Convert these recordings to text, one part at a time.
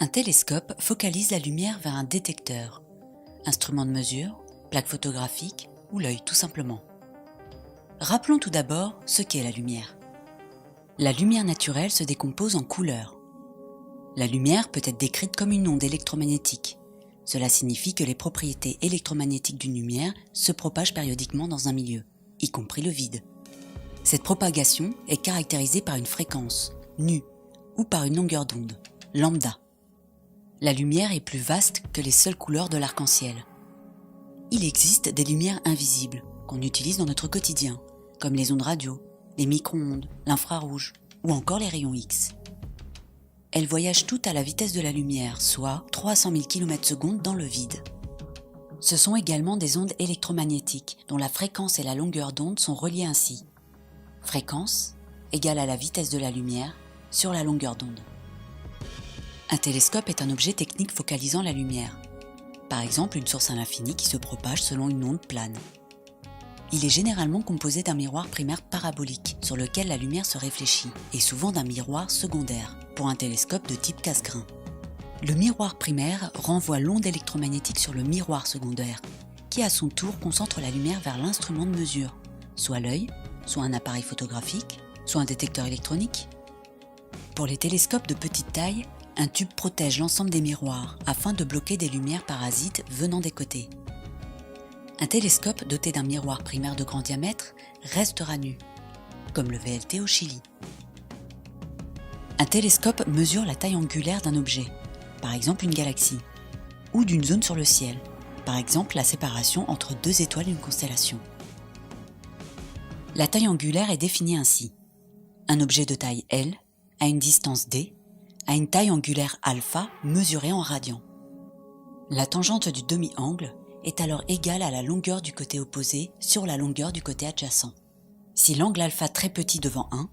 Un télescope focalise la lumière vers un détecteur, instrument de mesure, plaque photographique ou l'œil tout simplement. Rappelons tout d'abord ce qu'est la lumière. La lumière naturelle se décompose en couleurs. La lumière peut être décrite comme une onde électromagnétique. Cela signifie que les propriétés électromagnétiques d'une lumière se propagent périodiquement dans un milieu, y compris le vide. Cette propagation est caractérisée par une fréquence, nu, ou par une longueur d'onde, lambda. La lumière est plus vaste que les seules couleurs de l'arc-en-ciel. Il existe des lumières invisibles qu'on utilise dans notre quotidien, comme les ondes radio, les micro-ondes, l'infrarouge ou encore les rayons X. Elles voyagent toutes à la vitesse de la lumière, soit 300 000 km/s dans le vide. Ce sont également des ondes électromagnétiques dont la fréquence et la longueur d'onde sont reliées ainsi. Fréquence égale à la vitesse de la lumière sur la longueur d'onde. Un télescope est un objet technique focalisant la lumière. Par exemple, une source à l'infini qui se propage selon une onde plane. Il est généralement composé d'un miroir primaire parabolique sur lequel la lumière se réfléchit et souvent d'un miroir secondaire pour un télescope de type casse-grain. Le miroir primaire renvoie l'onde électromagnétique sur le miroir secondaire qui à son tour concentre la lumière vers l'instrument de mesure, soit l'œil, soit un appareil photographique, soit un détecteur électronique. Pour les télescopes de petite taille, un tube protège l'ensemble des miroirs afin de bloquer des lumières parasites venant des côtés. Un télescope doté d'un miroir primaire de grand diamètre restera nu, comme le VLT au Chili. Un télescope mesure la taille angulaire d'un objet, par exemple une galaxie, ou d'une zone sur le ciel, par exemple la séparation entre deux étoiles d'une constellation. La taille angulaire est définie ainsi. Un objet de taille L, à une distance d, a une taille angulaire alpha mesurée en radians. La tangente du demi-angle est alors égale à la longueur du côté opposé sur la longueur du côté adjacent. Si l'angle alpha très petit devant 1,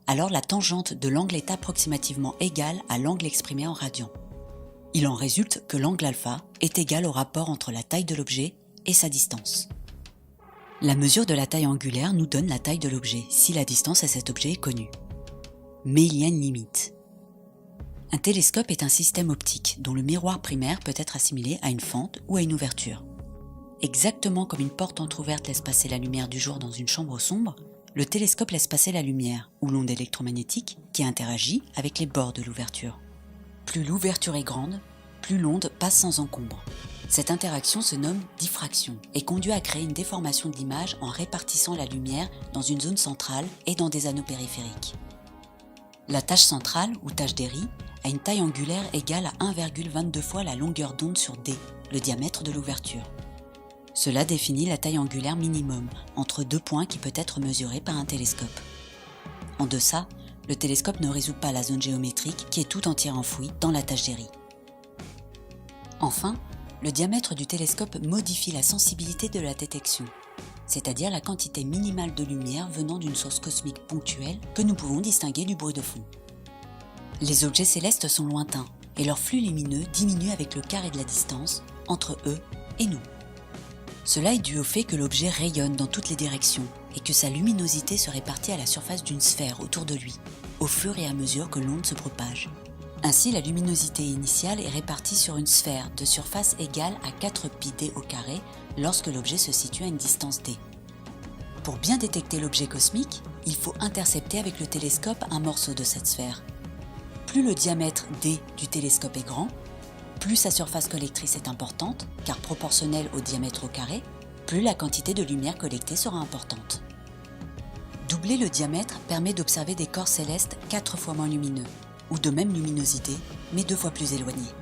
alors la tangente de l'angle est approximativement égale à l'angle exprimé en radians. Il en résulte que l'angle alpha est égal au rapport entre la taille de l'objet et sa distance. La mesure de la taille angulaire nous donne la taille de l'objet si la distance à cet objet est connue. Mais il y a une limite. Un télescope est un système optique dont le miroir primaire peut être assimilé à une fente ou à une ouverture. Exactement comme une porte entrouverte laisse passer la lumière du jour dans une chambre sombre, le télescope laisse passer la lumière ou l'onde électromagnétique qui interagit avec les bords de l'ouverture. Plus l'ouverture est grande, plus l'onde passe sans encombre. Cette interaction se nomme diffraction et conduit à créer une déformation de l'image en répartissant la lumière dans une zone centrale et dans des anneaux périphériques. La tache centrale, ou tache d'Airy, a une taille angulaire égale à 1,22 fois la longueur d'onde sur D, le diamètre de l'ouverture. Cela définit la taille angulaire minimum, entre deux points qui peut être mesurée par un télescope. En deçà, le télescope ne résout pas la zone géométrique qui est tout entière enfouie dans la tache d'Airy. Enfin, le diamètre du télescope modifie la sensibilité de la détection, c'est-à-dire la quantité minimale de lumière venant d'une source cosmique ponctuelle que nous pouvons distinguer du bruit de fond. Les objets célestes sont lointains et leur flux lumineux diminue avec le carré de la distance entre eux et nous. Cela est dû au fait que l'objet rayonne dans toutes les directions et que sa luminosité se répartit à la surface d'une sphère autour de lui, au fur et à mesure que l'onde se propage. Ainsi, la luminosité initiale est répartie sur une sphère de surface égale à 4 πd au carré lorsque l'objet se situe à une distance d. Pour bien détecter l'objet cosmique, il faut intercepter avec le télescope un morceau de cette sphère. Plus le diamètre d du télescope est grand, plus sa surface collectrice est importante, car proportionnelle au diamètre au carré, plus la quantité de lumière collectée sera importante. Doubler le diamètre permet d'observer des corps célestes 4 fois moins lumineux, ou de même luminosité, mais 2 fois plus éloignés.